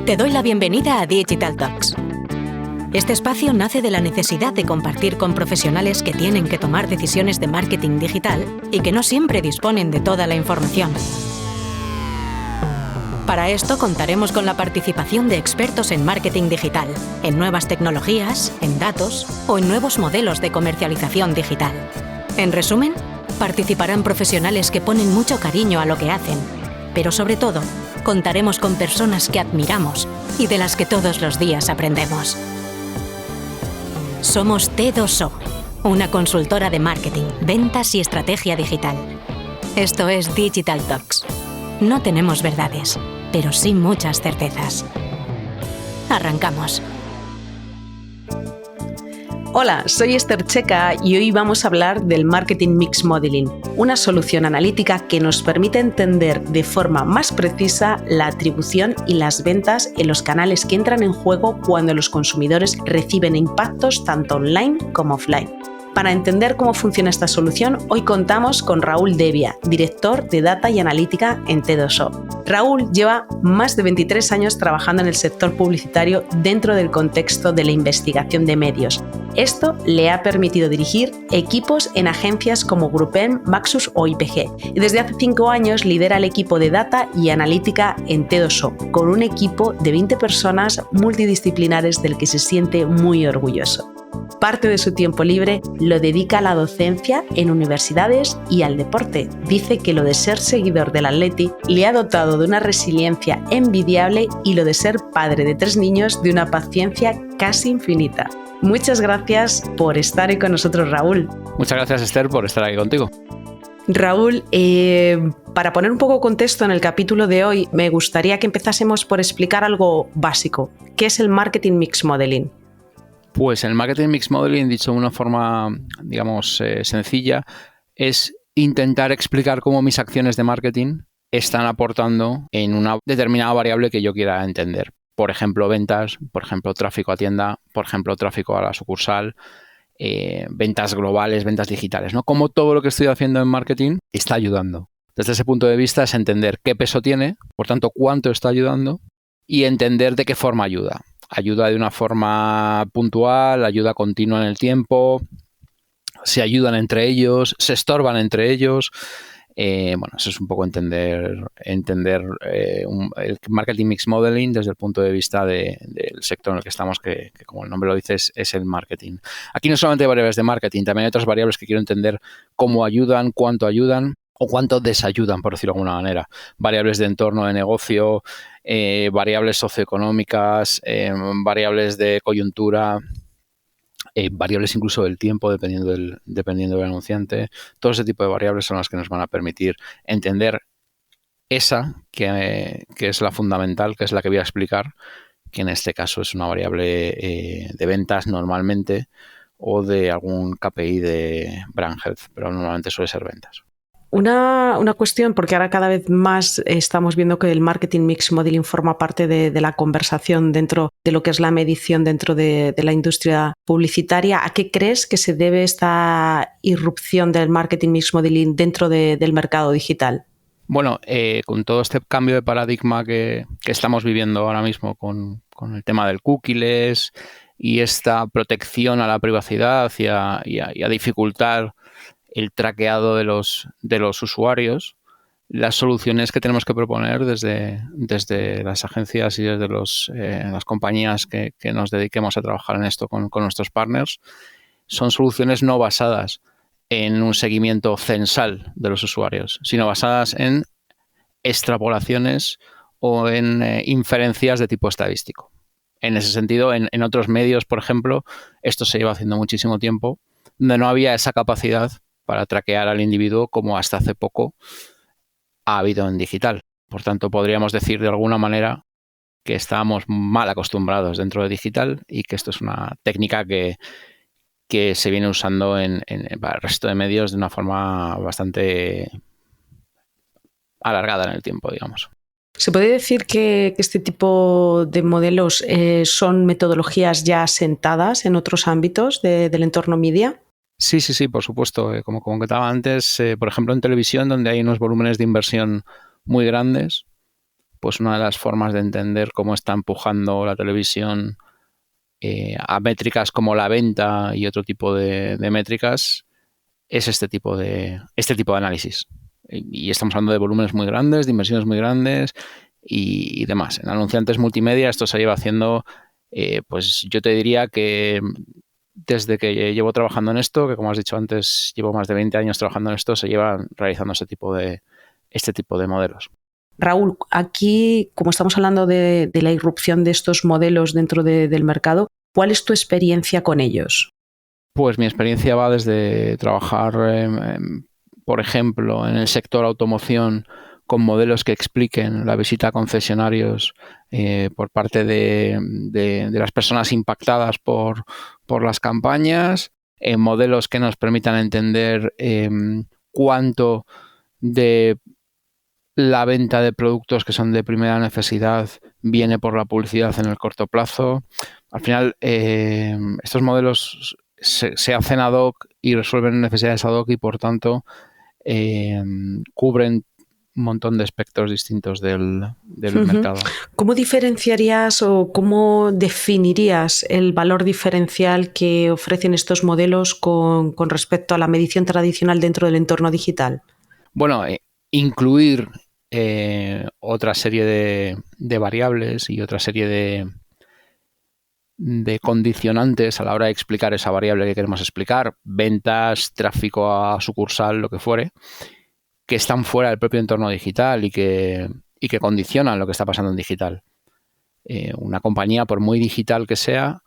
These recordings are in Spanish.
Te doy la bienvenida a Digital Talks. Este espacio nace de la necesidad de compartir con profesionales que tienen que tomar decisiones de marketing digital y que no siempre disponen de toda la información. Para esto contaremos con la participación de expertos en marketing digital, en nuevas tecnologías, en datos o en nuevos modelos de comercialización digital. En resumen, participarán profesionales que ponen mucho cariño a lo que hacen, pero sobre todo, contaremos con personas que admiramos y de las que todos los días aprendemos. Somos T2O, una consultora de marketing, ventas y estrategia digital. Esto es Digital Talks. No tenemos verdades, pero sí muchas certezas. Arrancamos. Hola, soy Esther Checa y hoy vamos a hablar del Marketing Mix Modeling, una solución analítica que nos permite entender de forma más precisa la atribución y las ventas en los canales que entran en juego cuando los consumidores reciben impactos tanto online como offline. Para entender cómo funciona esta solución, hoy contamos con Raúl Devia, director de Data y Analítica en T2O. Raúl lleva más de 23 años trabajando en el sector publicitario dentro del contexto de la investigación de medios. Esto le ha permitido dirigir equipos en agencias como GroupM, Maxus o IPG. Y desde hace 5 años lidera el equipo de Data y Analítica en T2O, con un equipo de 20 personas multidisciplinares del que se siente muy orgulloso. Parte de su tiempo libre lo dedica a la docencia en universidades y al deporte. Dice que lo de ser seguidor del Atleti le ha dotado de una resiliencia envidiable y lo de ser padre de 3 niños de una paciencia casi infinita. Muchas gracias por estar hoy con nosotros, Raúl. Muchas gracias, Esther, por estar aquí contigo. Raúl, para poner un poco contexto en el capítulo de hoy, me gustaría que empezásemos por explicar algo básico. ¿Qué es el Marketing Mix Modeling? Pues el Marketing Mix Modeling, dicho de una forma, digamos, sencilla, es intentar explicar cómo mis acciones de marketing están aportando en una determinada variable que yo quiera entender. Por ejemplo, ventas, por ejemplo, tráfico a tienda, por ejemplo, tráfico a la sucursal, ventas globales, ventas digitales, ¿no? Cómo todo lo que estoy haciendo en marketing está ayudando. Desde ese punto de vista es entender qué peso tiene, por tanto, cuánto está ayudando y entender de qué forma ayuda. Ayuda de una forma puntual, ayuda continua en el tiempo, se ayudan entre ellos, se estorban entre ellos. Eso es un poco entender el Marketing Mix Modeling desde el punto de vista del sector en el que estamos, que como el nombre lo dice, es el marketing. Aquí no solamente hay variables de marketing, también hay otras variables que quiero entender cómo ayudan, cuánto ayudan o cuánto desayudan, por decirlo de alguna manera. Variables de entorno de negocio, variables socioeconómicas, variables de coyuntura, variables incluso del tiempo, dependiendo del anunciante. Todo ese tipo de variables son las que nos van a permitir entender esa que es la fundamental, que es la que voy a explicar, que en este caso es una variable de ventas normalmente o de algún KPI de brand health, pero normalmente suele ser ventas. Una cuestión, porque ahora cada vez más estamos viendo que el Marketing Mix Modeling forma parte de la conversación dentro de lo que es la medición dentro de la industria publicitaria. ¿A qué crees que se debe esta irrupción del Marketing Mix Modeling dentro del mercado digital? Bueno, con todo este cambio de paradigma que estamos viviendo ahora mismo con el tema del cookies y esta protección a la privacidad y a dificultar el traqueado de los usuarios, las soluciones que tenemos que proponer desde las agencias y desde las compañías que nos dediquemos a trabajar en esto con nuestros partners son soluciones no basadas en un seguimiento censal de los usuarios, sino basadas en extrapolaciones o en inferencias de tipo estadístico. En ese sentido, en otros medios, por ejemplo, esto se lleva haciendo muchísimo tiempo, donde no había esa capacidad para traquear al individuo como hasta hace poco ha habido en digital. Por tanto, podríamos decir de alguna manera que estábamos mal acostumbrados dentro de digital y que esto es una técnica que se viene usando para el resto de medios de una forma bastante alargada en el tiempo, digamos. ¿Se puede decir que este tipo de modelos son metodologías ya asentadas en otros ámbitos del entorno media? Sí, por supuesto. Como comentaba antes, por ejemplo, en televisión, donde hay unos volúmenes de inversión muy grandes, pues una de las formas de entender cómo está empujando la televisión a métricas como la venta y otro tipo de métricas es este tipo de análisis. Y estamos hablando de volúmenes muy grandes, de inversiones muy grandes y demás. En anunciantes multimedia esto se lleva haciendo, pues yo te diría que desde que llevo trabajando en esto, que como has dicho antes, llevo más de 20 años trabajando en esto, se llevan realizando este tipo de modelos. Raúl, aquí, como estamos hablando de la irrupción de estos modelos dentro del mercado, ¿cuál es tu experiencia con ellos? Pues mi experiencia va desde trabajar, por ejemplo, en el sector automoción con modelos que expliquen la visita a concesionarios por parte de las personas impactadas por las campañas, modelos que nos permitan entender cuánto de la venta de productos que son de primera necesidad viene por la publicidad en el corto plazo. Al final, estos modelos se hacen ad hoc y resuelven necesidades ad hoc y, por tanto, cubren un montón de espectros distintos del mercado. ¿Cómo diferenciarías o cómo definirías el valor diferencial que ofrecen estos modelos con respecto a la medición tradicional dentro del entorno digital? Bueno, incluir otra serie de variables y otra serie de condicionantes a la hora de explicar esa variable que queremos explicar, ventas, tráfico a sucursal, lo que fuere, que están fuera del propio entorno digital y que condicionan lo que está pasando en digital. Una compañía, por muy digital que sea,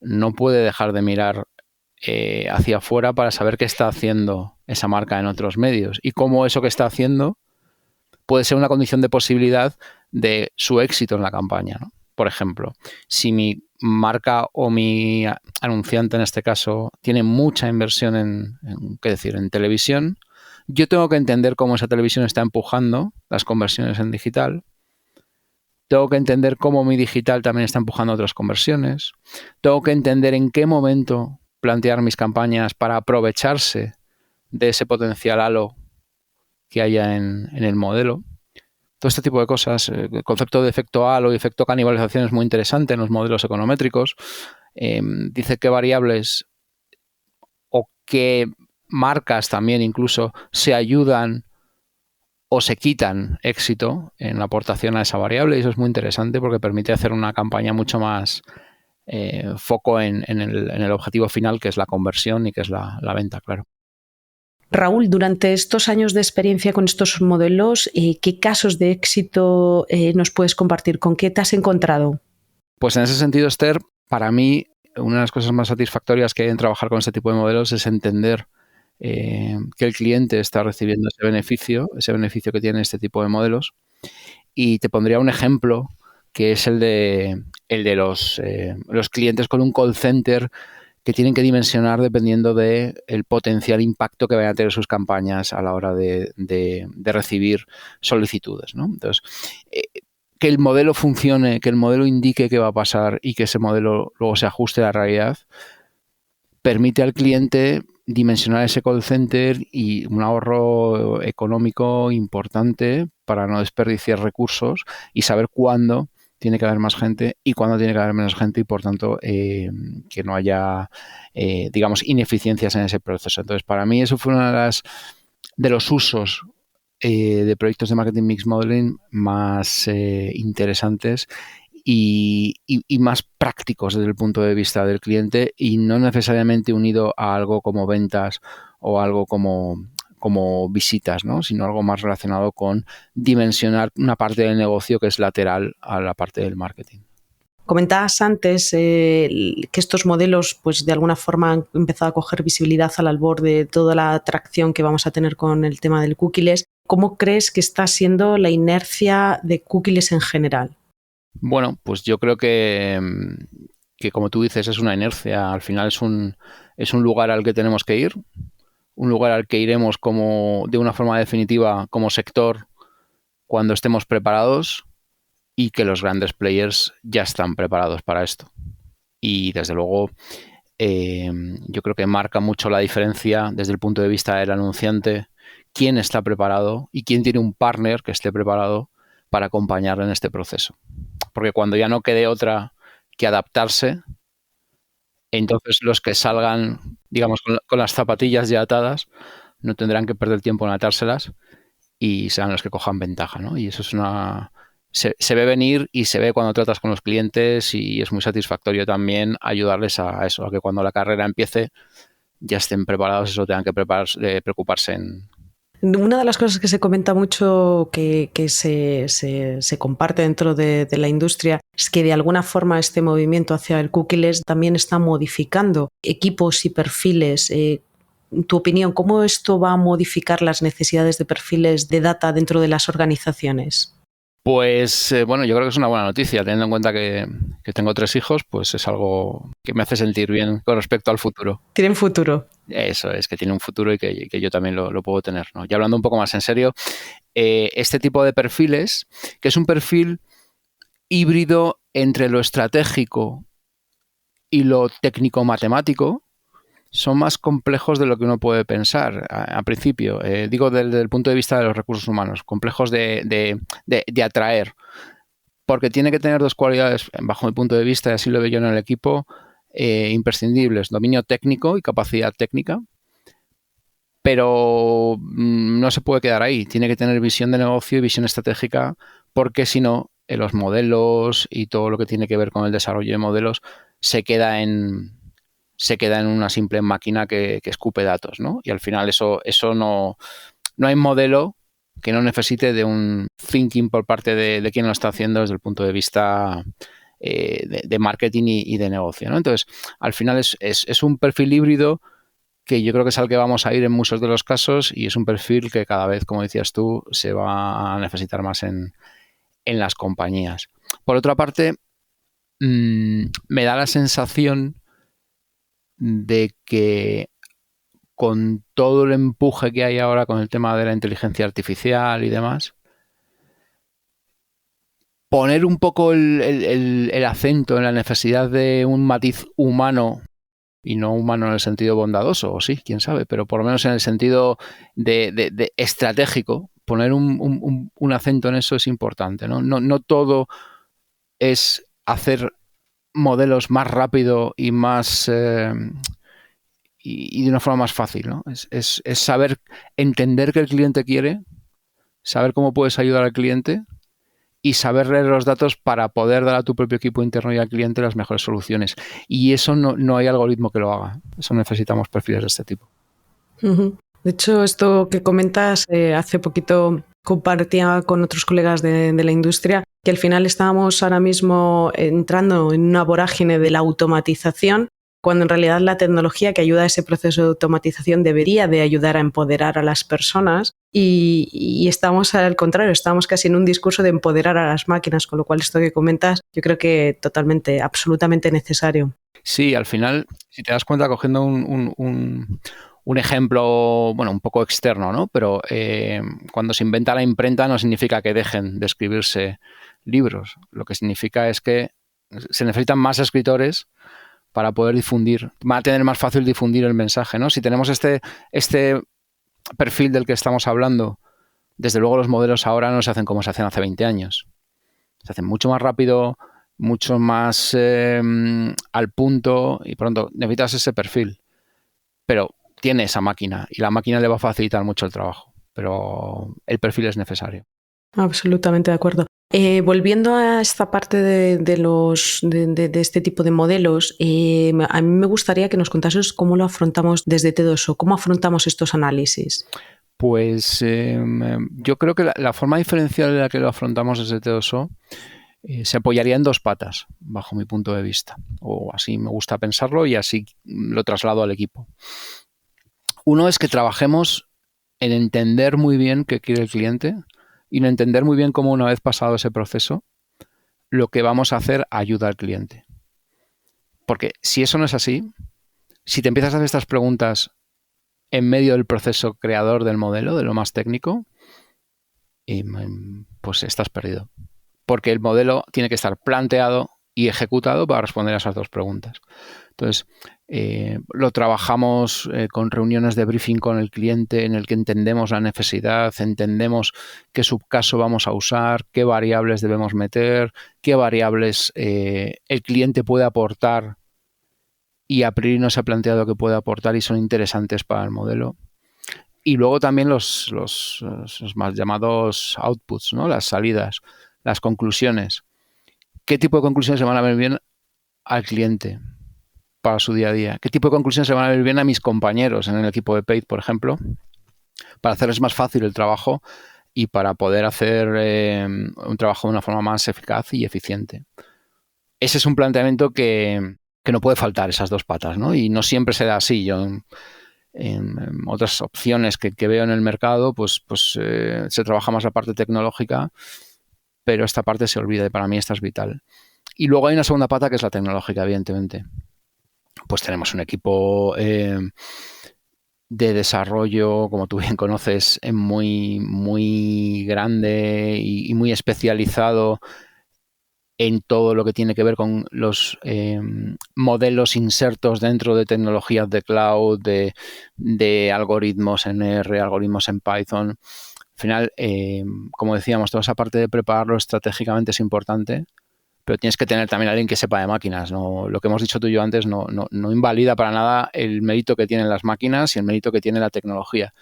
no puede dejar de mirar hacia afuera para saber qué está haciendo esa marca en otros medios y cómo eso que está haciendo puede ser una condición de posibilidad de su éxito en la campaña, ¿no? Por ejemplo, si mi marca o mi anunciante en este caso tiene mucha inversión en televisión, yo tengo que entender cómo esa televisión está empujando las conversiones en digital. Tengo que entender cómo mi digital también está empujando otras conversiones. Tengo que entender en qué momento plantear mis campañas para aprovecharse de ese potencial halo que haya en el modelo. Todo este tipo de cosas. El concepto de efecto halo y efecto canibalización es muy interesante en los modelos econométricos. Dice qué variables o qué marcas también incluso se ayudan o se quitan éxito en la aportación a esa variable, y eso es muy interesante porque permite hacer una campaña mucho más foco en el objetivo final, que es la conversión y que es la venta, claro. Raúl, durante estos años de experiencia con estos modelos, ¿qué casos de éxito nos puedes compartir? ¿Con qué te has encontrado? Pues en ese sentido, Esther, para mí una de las cosas más satisfactorias que hay en trabajar con este tipo de modelos es entender que el cliente está recibiendo ese beneficio que tiene este tipo de modelos. Y te pondría un ejemplo que es el de los clientes con un call center que tienen que dimensionar dependiendo del potencial impacto que vayan a tener sus campañas a la hora de recibir solicitudes, ¿no? Entonces, que el modelo funcione, que el modelo indique qué va a pasar y que ese modelo luego se ajuste a la realidad, permite al cliente dimensionar ese call center y un ahorro económico importante para no desperdiciar recursos y saber cuándo tiene que haber más gente y cuándo tiene que haber menos gente y, por tanto, que no haya, ineficiencias en ese proceso. Entonces, para mí eso fue uno de los usos de proyectos de Marketing Mix Modeling más interesantes y más prácticos desde el punto de vista del cliente y no necesariamente unido a algo como ventas o algo como visitas, ¿no? Sino algo más relacionado con dimensionar una parte del negocio que es lateral a la parte del marketing. Comentabas antes que estos modelos, pues de alguna forma han empezado a coger visibilidad al albor de toda la atracción que vamos a tener con el tema del cookieless. ¿Cómo crees que está siendo la inercia de cookieless en general? Bueno, pues yo creo que como tú dices, es una inercia. Al final es un lugar al que tenemos que ir, un lugar al que iremos de una forma definitiva como sector cuando estemos preparados y que los grandes players ya están preparados para esto. Y desde luego yo creo que marca mucho la diferencia desde el punto de vista del anunciante, quién está preparado y quién tiene un partner que esté preparado para acompañarle en este proceso. Porque cuando ya no quede otra que adaptarse, entonces los que salgan, digamos, con las zapatillas ya atadas, no tendrán que perder tiempo en atárselas y serán los que cojan ventaja, ¿no? Y eso es se ve venir y se ve cuando tratas con los clientes y es muy satisfactorio también ayudarles a eso, a que cuando la carrera empiece ya estén preparados, eso tengan que preocuparse en... Una de las cosas que se comenta mucho, que se comparte dentro de la industria, es que de alguna forma este movimiento hacia el cookieless también está modificando equipos y perfiles. En tu opinión, ¿cómo esto va a modificar las necesidades de perfiles de data dentro de las organizaciones? Pues bueno, yo creo que es una buena noticia, teniendo en cuenta que tengo 3 hijos, pues es algo que me hace sentir bien con respecto al futuro. ¿Tienen futuro? Eso es, que tiene un futuro y que yo también lo puedo tener, ¿no? Y hablando un poco más en serio, este tipo de perfiles, que es un perfil híbrido entre lo estratégico y lo técnico-matemático, son más complejos de lo que uno puede pensar a principio. Digo desde el punto de vista de los recursos humanos, complejos de atraer, porque tiene que tener 2 cualidades, bajo mi punto de vista, y así lo veo yo en el equipo, imprescindibles: dominio técnico y capacidad técnica, pero no se puede quedar ahí. Tiene que tener visión de negocio y visión estratégica, porque si no, los modelos y todo lo que tiene que ver con el desarrollo de modelos se queda en una simple máquina que escupe datos, ¿no? Y al final eso no hay modelo que no necesite de un thinking por parte de quien lo está haciendo desde el punto de vista de marketing y de negocio, ¿no? Entonces, al final es un perfil híbrido que yo creo que es al que vamos a ir en muchos de los casos, y es un perfil que cada vez, como decías tú, se va a necesitar más en las compañías. Por otra parte, me da la sensación de que con todo el empuje que hay ahora con el tema de la inteligencia artificial y demás, poner un poco el acento en la necesidad de un matiz humano, y no humano en el sentido bondadoso, o sí, quién sabe, pero por lo menos en el sentido de estratégico, poner un acento en eso es importante, ¿no? No todo es hacer modelos más rápido y más y de una forma más fácil, ¿no? Es saber entender qué el cliente quiere, saber cómo puedes ayudar al cliente y saber leer los datos para poder dar a tu propio equipo interno y al cliente las mejores soluciones. Y eso no hay algoritmo que lo haga. Eso necesitamos perfiles de este tipo. Uh-huh. De hecho, esto que comentas, hace poquito compartía con otros colegas de la industria que al final estábamos ahora mismo entrando en una vorágine de la automatización, cuando en realidad la tecnología que ayuda a ese proceso de automatización debería de ayudar a empoderar a las personas, y estamos al contrario, estamos casi en un discurso de empoderar a las máquinas, con lo cual esto que comentas yo creo que totalmente, absolutamente necesario. Sí, al final, si te das cuenta, cogiendo un ejemplo, bueno, un poco externo, ¿no? Pero cuando se inventa la imprenta no significa que dejen de escribirse libros. Lo que significa es que se necesitan más escritores para poder difundir. Va a tener más fácil difundir el mensaje, ¿no? Si tenemos este perfil del que estamos hablando, desde luego los modelos ahora no se hacen como se hacen hace 20 años. Se hacen mucho más rápido, mucho más al punto, y pronto necesitas ese perfil. Pero tiene esa máquina y la máquina le va a facilitar mucho el trabajo, pero el perfil es necesario. Absolutamente de acuerdo. Volviendo a esta parte de este tipo de modelos, a mí me gustaría que nos contases cómo lo afrontamos desde T2O, cómo afrontamos estos análisis. Pues yo creo que la forma diferencial en la que lo afrontamos desde T2O se apoyaría en 2 patas, bajo mi punto de vista, o así me gusta pensarlo y así lo traslado al equipo. Uno es que trabajemos en entender muy bien qué quiere el cliente y en entender muy bien cómo, una vez pasado ese proceso, lo que vamos a hacer ayuda al cliente. Porque si eso no es así, si te empiezas a hacer estas preguntas en medio del proceso creador del modelo, de lo más técnico, pues estás perdido. Porque el modelo tiene que estar planteado y ejecutado para responder a esas 2 preguntas. Entonces, Lo trabajamos con reuniones de briefing con el cliente en el que entendemos la necesidad, entendemos qué subcaso vamos a usar, qué variables debemos meter, qué variables el cliente puede aportar y a priori no se ha planteado que puede aportar y son interesantes para el modelo. Y luego también los más llamados outputs, ¿no? Las salidas, las conclusiones. ¿Qué tipo de conclusiones le van a venir bien al cliente para su día a día? ¿Qué tipo de conclusiones le van a venir bien a mis compañeros en el equipo de Paid, por ejemplo, para hacerles más fácil el trabajo y para poder hacer un trabajo de una forma más eficaz y eficiente? Ese es un planteamiento que no puede faltar, esas dos patas, ¿no? Y no siempre se da así. Yo en otras opciones que veo en el mercado, pues se trabaja más la parte tecnológica, pero esta parte se olvida y para mí esta es vital. Y luego hay una segunda pata que es la tecnológica, evidentemente. Pues tenemos un equipo de desarrollo, como tú bien conoces, muy, muy grande y muy especializado en todo lo que tiene que ver con los modelos insertos dentro de tecnologías de cloud, de algoritmos en R, algoritmos en Python. Al final, como decíamos, toda esa parte de prepararlo estratégicamente es importante, pero tienes que tener también a alguien que sepa de máquinas, ¿no? Lo que hemos dicho tú y yo antes no invalida para nada el mérito que tienen las máquinas y el mérito que tiene la tecnología.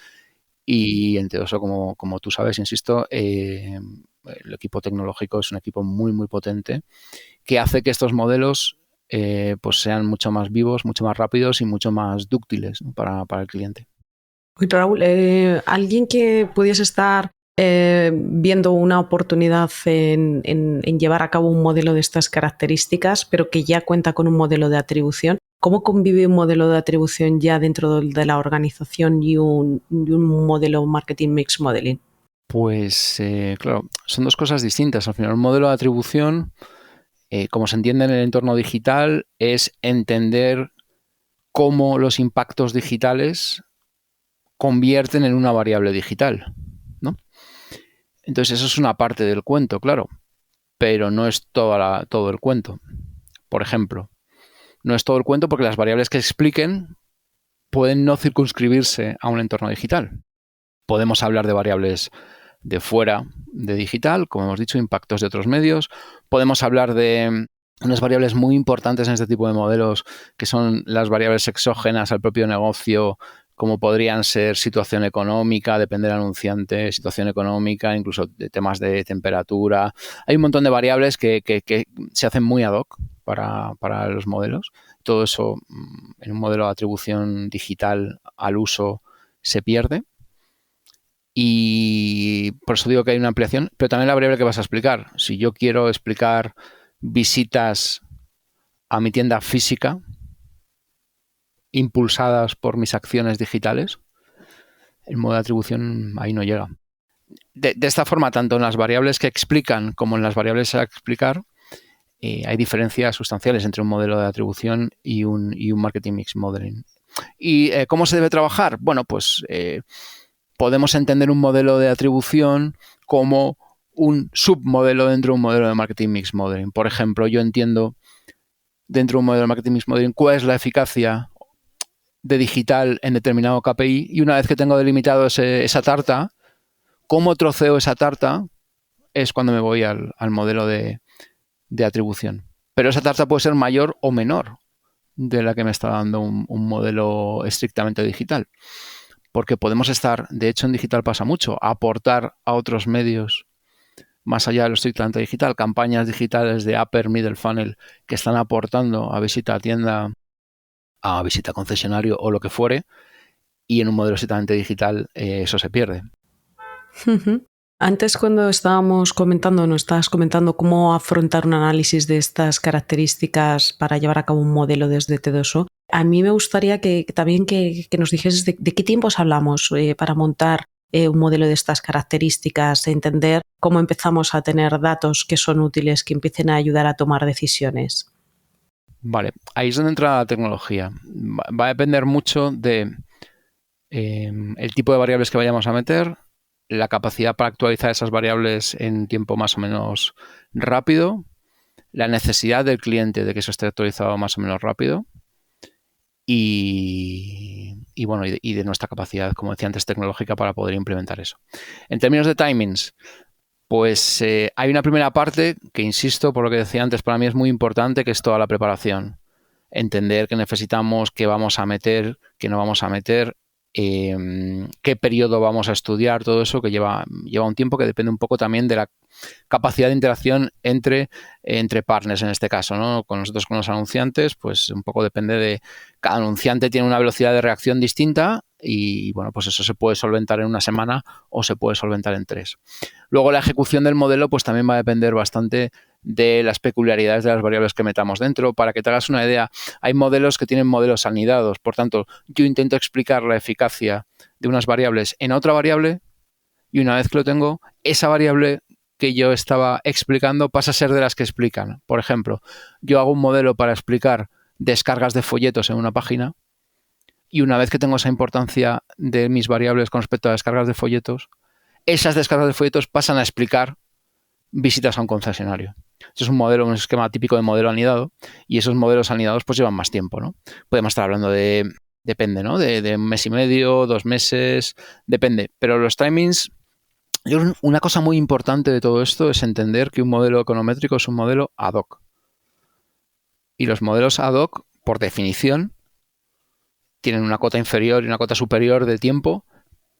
Y entre eso, como tú sabes, insisto, el equipo tecnológico es un equipo muy, muy potente que hace que estos modelos pues sean mucho más vivos, mucho más rápidos y mucho más dúctiles, ¿no? para el cliente. Oye, Raúl, alguien que pudiese estar viendo una oportunidad en llevar a cabo un modelo de estas características, pero que ya cuenta con un modelo de atribución, ¿cómo convive un modelo de atribución ya dentro de la organización y un modelo Marketing Mix Modeling? Pues claro, son dos cosas distintas. Al final, un modelo de atribución, como se entiende en el entorno digital, es entender cómo los impactos digitales convierten en una variable digital, ¿no? Entonces, eso es una parte del cuento, claro, pero no es todo el cuento. Por ejemplo, no es todo el cuento porque las variables que expliquen pueden no circunscribirse a un entorno digital. Podemos hablar de variables de fuera de digital, como hemos dicho, impactos de otros medios. Podemos hablar de unas variables muy importantes en este tipo de modelos, que son las variables exógenas al propio negocio, como podrían ser situación económica, depende del anunciante, situación económica, incluso de temas de temperatura. Hay un montón de variables que se hacen muy ad hoc para los modelos. Todo eso en un modelo de atribución digital al uso se pierde. Y por eso digo que hay una ampliación, pero también la variable que vas a explicar. Si yo quiero explicar visitas a mi tienda física impulsadas por mis acciones digitales, el modo de atribución ahí no llega. De esta forma, tanto en las variables que explican como en las variables a explicar, hay diferencias sustanciales entre un modelo de atribución y un Marketing Mix Modeling. ¿Y cómo se debe trabajar? Bueno, pues podemos entender un modelo de atribución como un submodelo dentro de un modelo de Marketing Mix Modeling. Por ejemplo, yo entiendo dentro de un modelo de Marketing Mix Modeling cuál es la eficacia de digital en determinado KPI y una vez que tengo delimitado esa tarta, cómo troceo esa tarta es cuando me voy al modelo de atribución. Pero esa tarta puede ser mayor o menor de la que me está dando un modelo estrictamente digital. Porque podemos estar, de hecho en digital pasa mucho, aportar a otros medios más allá de lo estrictamente digital, campañas digitales de upper, middle funnel que están aportando a visita a tienda, a visita a concesionario o lo que fuere, y en un modelo estrictamente digital eso se pierde. Antes cuando estabas comentando cómo afrontar un análisis de estas características para llevar a cabo un modelo desde T2O, a mí me gustaría que también que nos dijeses de qué tiempos hablamos para montar un modelo de estas características, entender cómo empezamos a tener datos que son útiles, que empiecen a ayudar a tomar decisiones. Vale, ahí es donde entra la tecnología. Va a depender mucho de el tipo de variables que vayamos a meter, la capacidad para actualizar esas variables en tiempo más o menos rápido, la necesidad del cliente de que eso esté actualizado más o menos rápido y bueno, y de nuestra capacidad, como decía antes, tecnológica para poder implementar eso. En términos de timings, pues hay una primera parte que, insisto, por lo que decía antes, para mí es muy importante, que es toda la preparación. Entender qué necesitamos, qué vamos a meter, qué no vamos a meter, qué periodo vamos a estudiar, todo eso que lleva un tiempo, que depende un poco también de la capacidad de interacción entre partners en este caso, ¿no? Con nosotros, con los anunciantes, pues un poco depende de... Cada anunciante tiene una velocidad de reacción distinta y bueno, pues eso se puede solventar en una semana o se puede solventar en 3. Luego la ejecución del modelo pues también va a depender bastante de las peculiaridades de las variables que metamos dentro. Para que te hagas una idea, hay modelos que tienen modelos anidados. Por tanto, yo intento explicar la eficacia de unas variables en otra variable y una vez que lo tengo, esa variable que yo estaba explicando pasa a ser de las que explican. Por ejemplo, yo hago un modelo para explicar descargas de folletos en una página y una vez que tengo esa importancia de mis variables con respecto a descargas de folletos, esas descargas de folletos pasan a explicar visitas a un concesionario. Eso es un esquema típico de modelo anidado y esos modelos anidados pues llevan más tiempo, ¿no? Podemos estar hablando depende, ¿no? De 1 mes y medio, 2 meses, depende. Pero los timings, una cosa muy importante de todo esto es entender que un modelo econométrico es un modelo ad hoc. Y los modelos ad hoc, por definición, tienen una cota inferior y una cota superior de tiempo,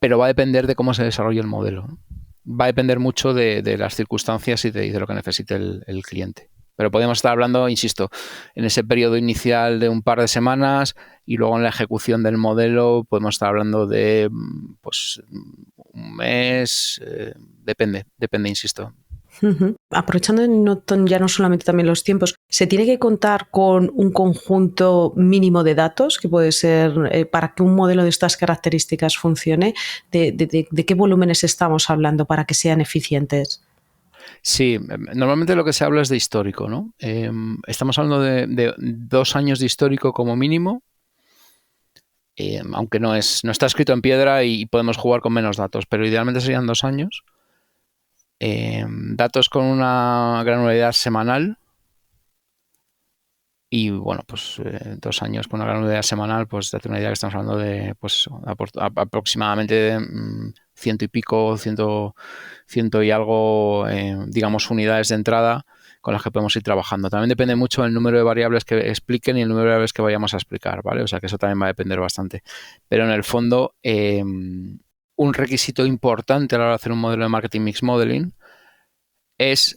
pero va a depender de cómo se desarrolle el modelo, ¿no? Va a depender mucho de las circunstancias y de lo que necesite el cliente. Pero podemos estar hablando, insisto, en ese periodo inicial de un par de semanas y luego en la ejecución del modelo podemos estar hablando de pues 1 mes, depende, insisto. Aprovechando ya no solamente también los tiempos, ¿se tiene que contar con un conjunto mínimo de datos que puede ser para que un modelo de estas características funcione? ¿De qué volúmenes estamos hablando para que sean eficientes? Sí, normalmente lo que se habla es de histórico, ¿no? Estamos hablando de 2 años de histórico como mínimo, aunque no está escrito en piedra y podemos jugar con menos datos, pero idealmente serían 2 años. Datos con una granularidad semanal y bueno, pues 2 años con una granularidad semanal, pues date una idea que estamos hablando de pues aproximadamente 100 y pico, 100 y algo, digamos, unidades de entrada con las que podemos ir trabajando. También depende mucho del número de variables que expliquen y el número de variables que vayamos a explicar, ¿vale? O sea que eso también va a depender bastante. Pero en el fondo, un requisito importante a la hora de hacer un modelo de marketing mix modeling es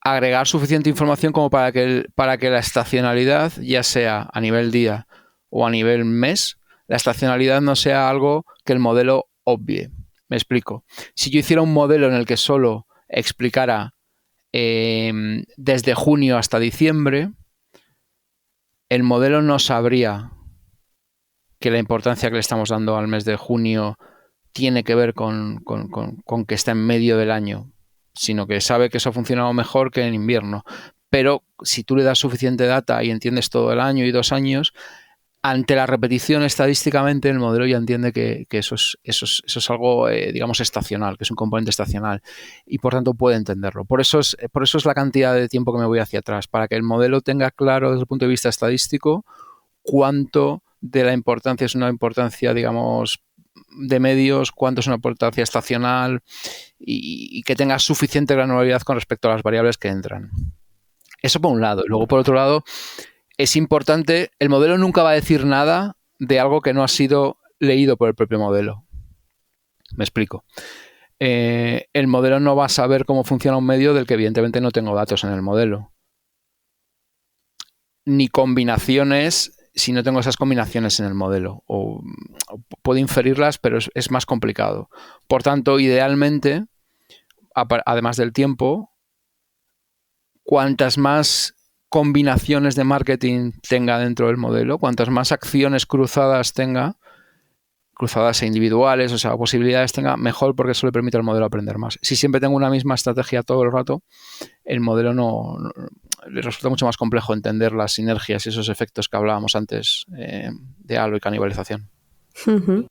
agregar suficiente información como para que la estacionalidad, ya sea a nivel día o a nivel mes, la estacionalidad no sea algo que el modelo obvie. Me explico. Si yo hiciera un modelo en el que solo explicara desde junio hasta diciembre, el modelo no sabría que la importancia que le estamos dando al mes de junio tiene que ver con que está en medio del año, sino que sabe que eso ha funcionado mejor que en invierno. Pero si tú le das suficiente data y entiendes todo el año y 2 años, ante la repetición estadísticamente el modelo ya entiende que eso es algo, digamos, estacional, que es un componente estacional y por tanto puede entenderlo. Por eso es la cantidad de tiempo que me voy hacia atrás, para que el modelo tenga claro desde el punto de vista estadístico cuánto de la importancia es una importancia, digamos, de medios, cuánto es una importancia estacional y que tenga suficiente granularidad con respecto a las variables que entran. Eso por un lado. Luego, por otro lado, es importante, el modelo nunca va a decir nada de algo que no ha sido leído por el propio modelo. Me explico. El modelo no va a saber cómo funciona un medio del que evidentemente no tengo datos en el modelo. Ni combinaciones si no tengo esas combinaciones en el modelo. O puedo inferirlas, pero es más complicado. Por tanto, idealmente, además del tiempo, cuantas más combinaciones de marketing tenga dentro del modelo, cuantas más acciones cruzadas tenga, cruzadas e individuales, o sea, posibilidades tenga, mejor, porque eso le permite al modelo aprender más. Si siempre tengo una misma estrategia todo el rato, el modelo no le resulta mucho más complejo entender las sinergias y esos efectos que hablábamos antes de halo y canibalización. Uh-huh.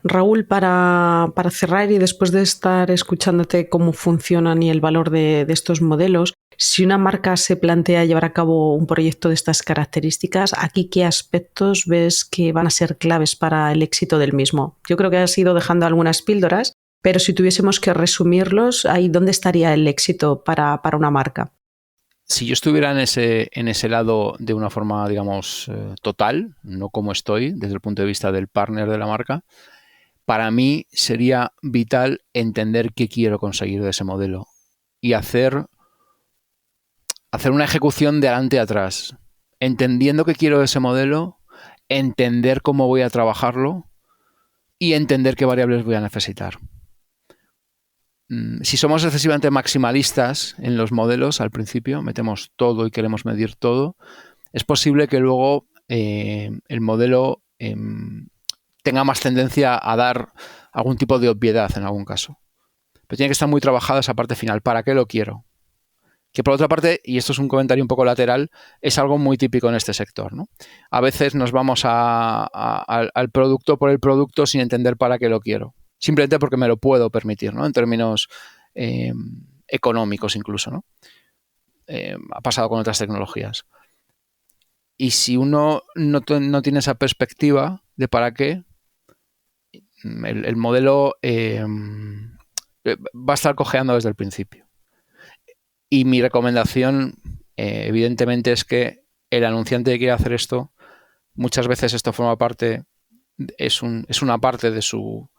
Raúl, para cerrar y después de estar escuchándote cómo funcionan y el valor de estos modelos, si una marca se plantea llevar a cabo un proyecto de estas características, ¿aquí qué aspectos ves que van a ser claves para el éxito del mismo? Yo creo que has ido dejando algunas píldoras, pero si tuviésemos que resumirlos, ahí ¿dónde estaría el éxito para una marca? Si yo estuviera en ese lado de una forma, digamos, total, no como estoy desde el punto de vista del partner de la marca, para mí sería vital entender qué quiero conseguir de ese modelo y hacer una ejecución de adelante a atrás, entendiendo qué quiero de ese modelo, entender cómo voy a trabajarlo y entender qué variables voy a necesitar. Si somos excesivamente maximalistas en los modelos al principio, metemos todo y queremos medir todo, es posible que luego el modelo tenga más tendencia a dar algún tipo de obviedad en algún caso. Pero tiene que estar muy trabajada esa parte final. ¿Para qué lo quiero? Que por otra parte, y esto es un comentario un poco lateral, es algo muy típico en este sector, ¿no? A veces nos vamos al producto por el producto sin entender para qué lo quiero. Simplemente porque me lo puedo permitir, ¿no? En términos económicos incluso, ¿no? Ha pasado con otras tecnologías. Y si uno no tiene esa perspectiva de para qué, el modelo va a estar cojeando desde el principio. Y mi recomendación, evidentemente, es que el anunciante que quiere hacer esto, muchas veces esto forma parte, es una parte de su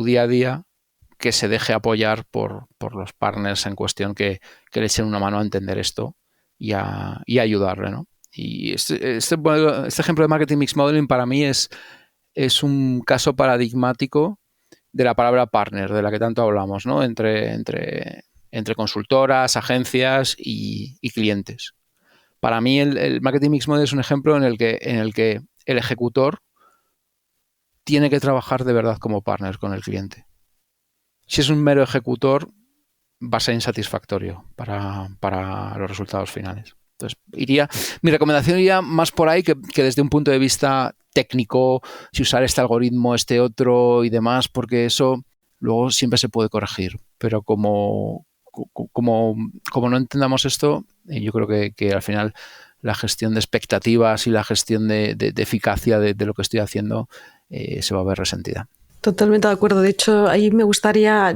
día a día, que se deje apoyar por los partners en cuestión que le echen una mano a entender esto y a ayudarle, ¿no? Y este ejemplo de Marketing Mix Modeling para mí es un caso paradigmático de la palabra partner, de la que tanto hablamos, ¿no? Entre consultoras, agencias y clientes. Para mí el Marketing Mix Model es un ejemplo en el que el ejecutor tiene que trabajar de verdad como partner con el cliente. Si es un mero ejecutor, va a ser insatisfactorio para los resultados finales. Entonces, mi recomendación iría más por ahí que desde un punto de vista técnico, si usar este algoritmo, este otro y demás, porque eso luego siempre se puede corregir. Pero como no entendamos esto, yo creo que al final la gestión de expectativas y la gestión de eficacia de lo que estoy haciendo se va a ver resentida. Totalmente de acuerdo. De hecho, ahí me gustaría,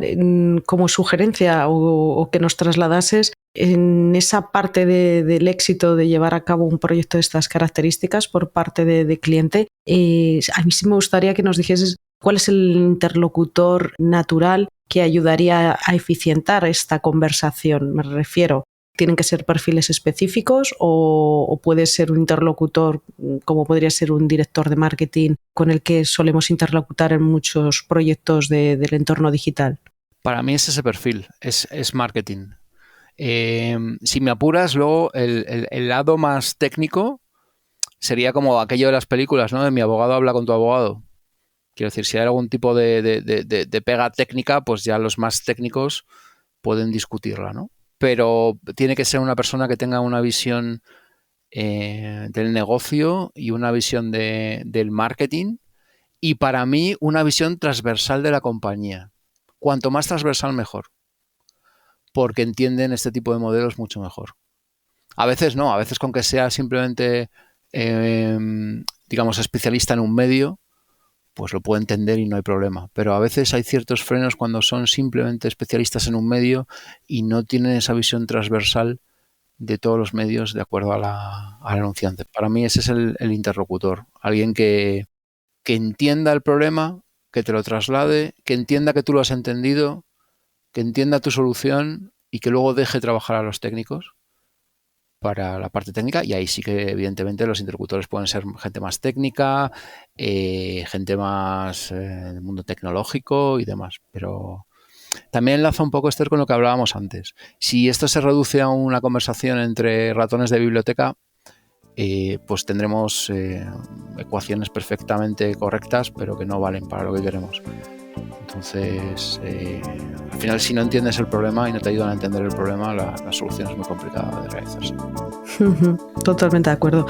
como sugerencia o que nos trasladases en esa parte del éxito de llevar a cabo un proyecto de estas características por parte de cliente. A mí sí me gustaría que nos dijeses cuál es el interlocutor natural que ayudaría a eficientar esta conversación. Me refiero, ¿tienen que ser perfiles específicos o puede ser un interlocutor como podría ser un director de marketing con el que solemos interlocutar en muchos proyectos del entorno digital? Para mí es ese perfil, es marketing. Si me apuras, luego el lado más técnico sería como aquello de las películas, ¿no? De mi abogado habla con tu abogado. Quiero decir, si hay algún tipo de pega técnica, pues ya los más técnicos pueden discutirla, ¿no? Pero tiene que ser una persona que tenga una visión del negocio y una visión del marketing y para mí una visión transversal de la compañía. Cuanto más transversal, mejor. Porque entienden este tipo de modelos mucho mejor. A veces no, a veces con que sea simplemente, digamos, especialista en un medio, pues lo puede entender y no hay problema. Pero a veces hay ciertos frenos cuando son simplemente especialistas en un medio y no tienen esa visión transversal de todos los medios de acuerdo al anunciante. Para mí ese es el interlocutor. Alguien que entienda el problema, que te lo traslade, que entienda que tú lo has entendido, que entienda tu solución y que luego deje trabajar a los técnicos para la parte técnica, y ahí sí que evidentemente los interlocutores pueden ser gente más técnica, gente más del mundo tecnológico y demás, pero también enlaza un poco, Esther, con lo que hablábamos antes. Si esto se reduce a una conversación entre ratones de biblioteca, pues tendremos ecuaciones perfectamente correctas, pero que no valen para lo que queremos. Entonces, al final, si no entiendes el problema y no te ayudan a entender el problema, la solución es muy complicada de realizarse. Totalmente de acuerdo.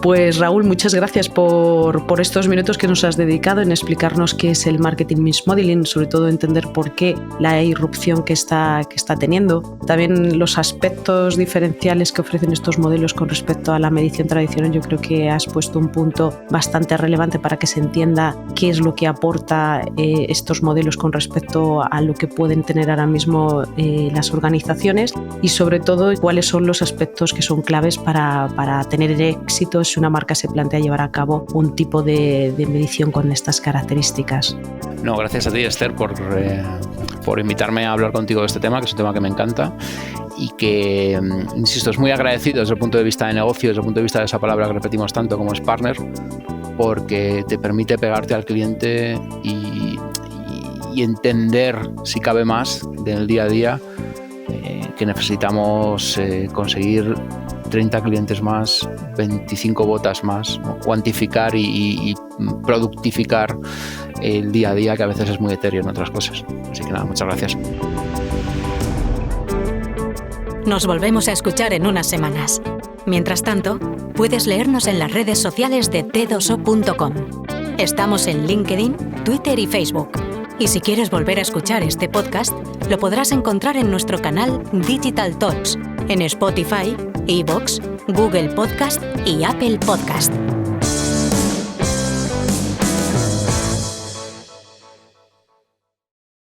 Pues Raúl, muchas gracias por estos minutos que nos has dedicado en explicarnos qué es el Marketing Mix Modeling, sobre todo entender por qué la irrupción que está teniendo. También los aspectos diferenciales que ofrecen estos modelos con respecto a la medición tradicional. Yo creo que has puesto un punto bastante relevante para que se entienda qué es lo que aporta estos modelos con respecto a lo que pueden tener ahora mismo las organizaciones y sobre todo cuáles son los aspectos que son claves para tener éxito si una marca se plantea llevar a cabo un tipo de medición con estas características. No, gracias a ti, Esther, por invitarme a hablar contigo de este tema, que es un tema que me encanta y que, insisto, es muy agradecido desde el punto de vista de negocio, desde el punto de vista de esa palabra que repetimos tanto como es partner, porque te permite pegarte al cliente y entender, si cabe más, del día a día que necesitamos conseguir 30 clientes más, 25 botas más, ¿no? Cuantificar y productificar el día a día, que a veces es muy etéreo en otras cosas. Así que nada, muchas gracias. Nos volvemos a escuchar en unas semanas. Mientras tanto, puedes leernos en las redes sociales de t2o.com. Estamos en LinkedIn, Twitter y Facebook. Y si quieres volver a escuchar este podcast, lo podrás encontrar en nuestro canal Digital Talks, en Spotify, iVoox, Google Podcast y Apple Podcast.